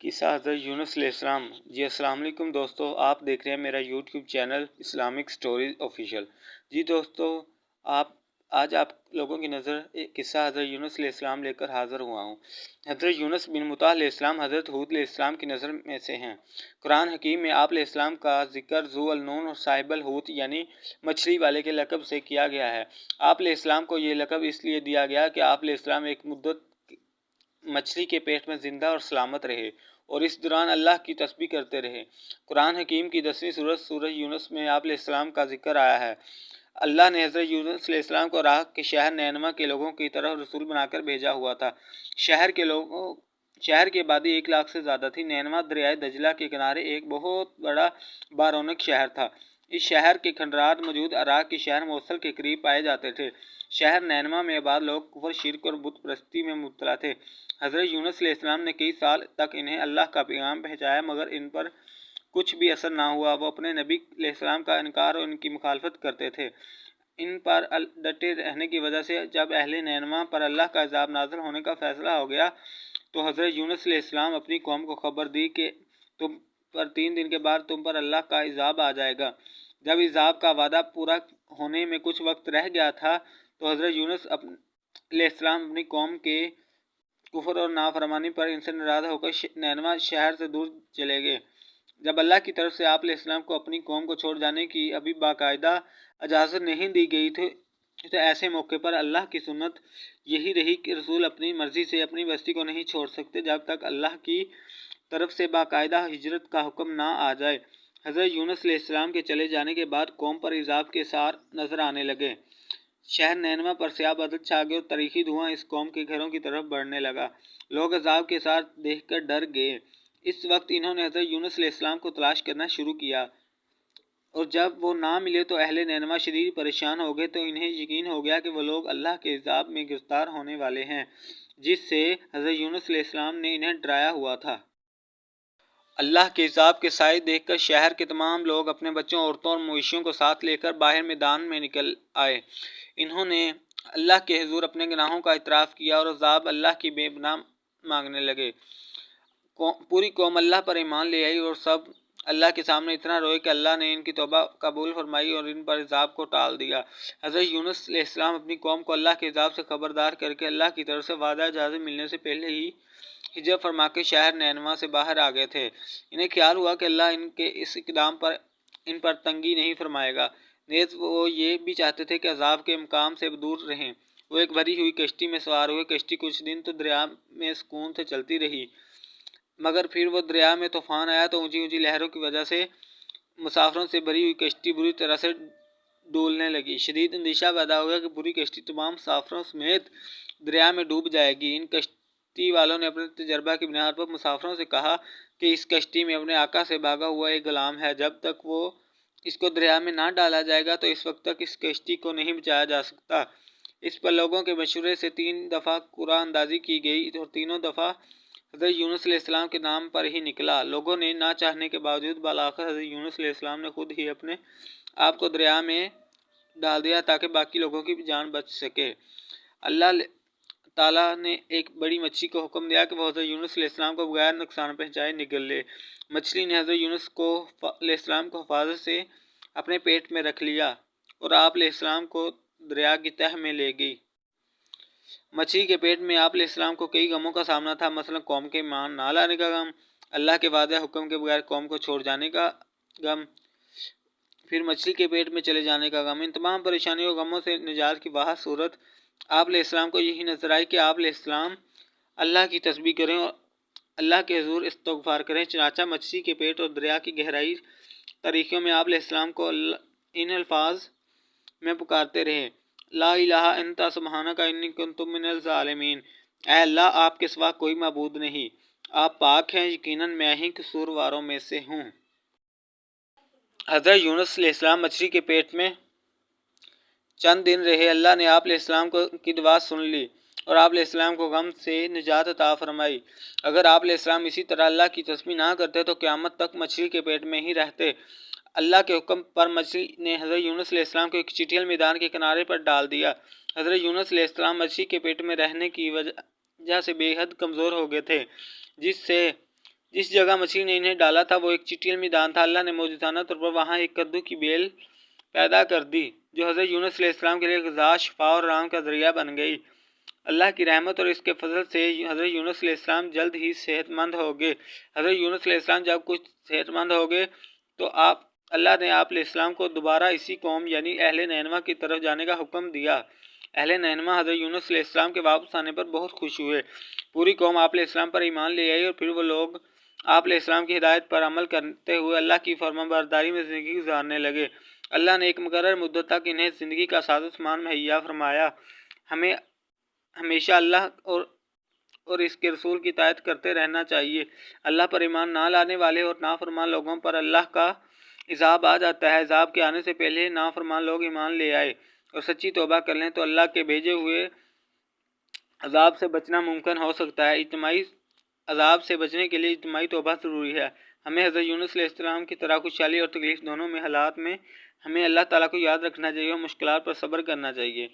قصہ حضرت یونس علیہ السلام۔ جی السلام علیکم دوستو، آپ دیکھ رہے ہیں میرا YouTube channel Islamic stories official. جی دوستو، آج آپ لوگوں کی نظر ایک قصہ حضرت یونس علیہ السلام لے کر حاضر ہوا ہوں۔ حضرت یونس بن متی علیہ السلام حضرت ہود علیہ السلام کی نظر میں سے ہیں۔ قرآن حکیم میں آپ علیہ السلام کا ذکر ذو النون اور صاحب الحوت یعنی مچھلی والے کے لقب سے کیا گیا ہے۔ آپ علیہ السلام کو یہ لقب اس لیے دیا گیا کہ آپ علیہ السلام ایک مدت مچھلی کے پیٹ میں زندہ اور سلامت رہے اور اس دوران اللہ کی تسبیح کرتے رہے۔ قرآن حکیم کی 10ویں سورت سورہ یونس میں آپ علیہ السلام کا ذکر آیا ہے۔ اللہ نے حضرت یونس علیہ السلام کو عراق کے شہر نینوا کے لوگوں کی طرف رسول بنا کر بھیجا ہوا تھا۔ شہر کی آبادی 1 لاکھ سے زیادہ تھی۔ نینوا دریائے دجلہ کے کنارے ایک بہت بڑا بارونق شہر تھا۔ اس شہر کے کھنڈرات موجود عراق کے شہر موصل کے قریب پائے جاتے تھے۔ شہر نینوا میں آباد لوگ کفر، شرک اور بت پرستی میں مبتلا تھے۔ حضرت یونس علیہ السلام نے کئی سال تک انہیں اللہ کا پیغام پہنچایا مگر ان پر کچھ بھی اثر نہ ہوا۔ وہ اپنے نبی علیہ السلام کا انکار اور ان کی مخالفت کرتے تھے۔ ان پر ڈٹے رہنے کی وجہ سے جب اہل نینوا پر اللہ کا عذاب نازل ہونے کا فیصلہ ہو گیا تو حضرت یونس علیہ السلام اپنی قوم کو خبر دی کہ تم پر 3 دن کے بعد تم پر اللہ کا عذاب آ جائے گا۔ جب عذاب کا وعدہ پورا ہونے میں کچھ وقت رہ گیا تھا تو حضرت یونس علیہ السلام اپنی قوم کے کفر اور نافرمانی پر ان سے ناراض ہو کر نینوا شہر سے دور چلے گئے۔ جب اللہ کی طرف سے آپ علیہ السلام کو اپنی قوم کو چھوڑ جانے کی ابھی باقاعدہ اجازت نہیں دی گئی تھی تو ایسے موقع پر اللہ کی سنت یہی رہی کہ رسول اپنی مرضی سے اپنی بستی کو نہیں چھوڑ سکتے جب تک اللہ کی طرف سے باقاعدہ ہجرت کا حکم نہ آ جائے۔ حضرت یونس علیہ السلام کے چلے جانے کے بعد قوم پر عذاب کے آثار نظر آنے لگے۔ شہر نینوا پر سیاہ بادل چھا گئے اور تاریخی دھواں اس قوم کے گھروں کی طرف بڑھنے لگا۔ لوگ عذاب کے آثار دیکھ کر ڈر گئے۔ اس وقت انہوں نے حضرت یونس علیہ السلام کو تلاش کرنا شروع کیا اور جب وہ نہ ملے تو اہل نینوا شدید پریشان ہو گئے تو انہیں یقین ہو گیا کہ وہ لوگ اللہ کے عذاب میں گرفتار ہونے والے ہیں جس سے حضرت یونس علیہ السلام نے انہیں ڈرایا ہوا تھا۔ اللہ کے عذاب کے سائے دیکھ کر شہر کے تمام لوگ اپنے بچوں، عورتوں اور مویشیوں کو ساتھ لے کر باہر میدان میں نکل آئے۔ انہوں نے اللہ کے حضور اپنے گناہوں کا اعتراف کیا اور عذاب اللہ کی بے پناہ مانگنے لگے۔ پوری قوم اللہ پر ایمان لے آئی اور سب اللہ کے سامنے اتنا روئے کہ اللہ نے ان کی توبہ قبول فرمائی اور ان پر عذاب کو ٹال دیا۔ حضرت یونس علیہ السلام اپنی قوم کو اللہ کے عذاب سے خبردار کر کے اللہ کی طرف سے وعدہ اجازت ملنے سے پہلے ہی ہجرت فرما کے شہر نینوا سے باہر آ گئے تھے۔ انہیں خیال ہوا کہ اللہ ان کے اس اقدام پر ان پر تنگی نہیں فرمائے گا۔ نیز وہ یہ بھی چاہتے تھے کہ عذاب کے مقام سے دور رہیں۔ وہ ایک بھری ہوئی کشتی میں سوار ہوئے۔ کشتی کچھ دن تو دریا میں سکون سے چلتی رہی مگر پھر وہ دریا میں طوفان آیا تو اونچی اونچی لہروں کی وجہ سے مسافروں سے بھری ہوئی کشتی بری طرح سے ڈولنے لگی۔ شدید اندیشہ پیدا ہو گیا کہ پوری کشتی تمام مسافروں سمیت دریا میں ڈوب جائے گی۔ ان کشتی والوں نے اپنے تجربہ کی بنیاد پر مسافروں سے کہا کہ اس کشتی میں اپنے آقا سے بھاگا ہوا ایک غلام ہے، جب تک وہ اس کو دریا میں نہ ڈالا جائے گا تو اس وقت تک اس کشتی کو نہیں بچایا جا سکتا۔ اس پر لوگوں کے مشورے سے 3 دفعہ قرعہ اندازی کی گئی اور تینوں دفعہ حضرت یونس علیہ السلام کے نام پر ہی نکلا۔ لوگوں نے نہ چاہنے کے باوجود بالآخر حضرت یونس علیہ السلام نے خود ہی اپنے آپ کو دریا میں ڈال دیا تاکہ باقی لوگوں کی بھی جان بچ سکے۔ اللہ تعالیٰ نے ایک بڑی مچھلی کو حکم دیا کہ وہ حضرت یونس علیہ السلام کو بغیر نقصان پہنچائے نگل لے۔ مچھلی نے حضرت یونس علیہ السلام کو حفاظت سے اپنے پیٹ میں رکھ لیا اور آپ علیہ السلام کو دریا کی تہہ میں لے گئی۔ مچھلی کے پیٹ میں آپ علیہ السلام کو کئی غموں کا سامنا تھا، مثلا قوم کے ایمان نہ لانے کا غم، اللہ کے وعدہ حکم کے بغیر قوم کو چھوڑ جانے کا غم، پھر مچھلی کے پیٹ میں چلے جانے کا غم۔ ان تمام پریشانیوں اور غموں سے نجات کی واحد صورت آپ علیہ السلام کو یہی نظر آئی کہ آپ علیہ السلام اللہ کی تسبیح کریں اور اللہ کے حضور استغفار کریں۔ چنانچہ مچھلی کے پیٹ اور دریا کی گہرائی تاریکیوں میں آپ علیہ السلام کو ان الفاظ میں پکارتے رہے: لا الہ انت سبحانک انی کنت من الظالمین۔ اے اللہ، آپ کے سوا کوئی معبود نہیں، آپ پاک ہیں، یقیناً میں ہی قصورواروں میں سے ہوں۔ حضرت یونس علیہ السلام مچھلی کے پیٹ میں چند دن رہے۔ اللہ نے آپ علیہ السلام کی دعا سن لی اور آپ علیہ السلام کو غم سے نجات عطا فرمائی۔ اگر آپ علیہ السلام اسی طرح اللہ کی تسبیح نہ کرتے تو قیامت تک مچھلی کے پیٹ میں ہی رہتے۔ اللہ کے حکم پر مچھلی نے حضرت یونس علیہ السلام کو ایک چٹیل میدان کے کنارے پر ڈال دیا۔ حضرت یونس علیہ السلام مچھلی کے پیٹ میں رہنے کی وجہ سے بے حد کمزور ہو گئے تھے، جس جگہ مچھلی نے انہیں ڈالا تھا وہ ایک چٹیل میدان تھا۔ اللہ نے موجزانہ طور پر وہاں ایک کدو کی بیل پیدا کر دی جو حضرت یونس علیہ السلام کے لیے غذا، شفا اور آرام کا ذریعہ بن گئی۔ اللہ کی رحمت اور اس کے فضل سے حضرت یونس علیہ السلام جلد ہی صحت مند ہو گئے۔ حضرت یونس علیہ السلام جب کچھ صحت مند ہو گئے تو اللہ نے آپ علیہ السلام کو دوبارہ اسی قوم یعنی اہل نینوا کی طرف جانے کا حکم دیا۔ اہل نینوا حضرت یونس علیہ السلام کے واپس آنے پر بہت خوش ہوئے۔ پوری قوم آپ علیہ السلام پر ایمان لے آئی اور پھر وہ لوگ آپ علیہ السلام کی ہدایت پر عمل کرتے ہوئے اللہ کی فرمانبرداری میں زندگی گزارنے لگے۔ اللہ نے ایک مقرر مدت تک انہیں زندگی کا ساز و سامان مہیا فرمایا۔ ہمیں ہمیشہ اللہ اور اس کے رسول کی اطاعت کرتے رہنا چاہیے۔ اللہ پر ایمان نہ لانے والے اور نافرمان لوگوں پر اللہ کا عذاب آ جاتا ہے۔ عذاب کے آنے سے پہلے نافرمان لوگ ایمان لے آئے اور سچی توبہ کر لیں تو اللہ کے بھیجے ہوئے عذاب سے بچنا ممکن ہو سکتا ہے۔ اجتماعی عذاب سے بچنے کے لیے اجتماعی توبہ ضروری ہے۔ ہمیں حضرت یونس علیہ السلام کی طرح خوشحالی اور تکلیف دونوں میں حالات میں ہمیں اللہ تعالیٰ کو یاد رکھنا چاہیے اور مشکلات پر صبر کرنا چاہیے۔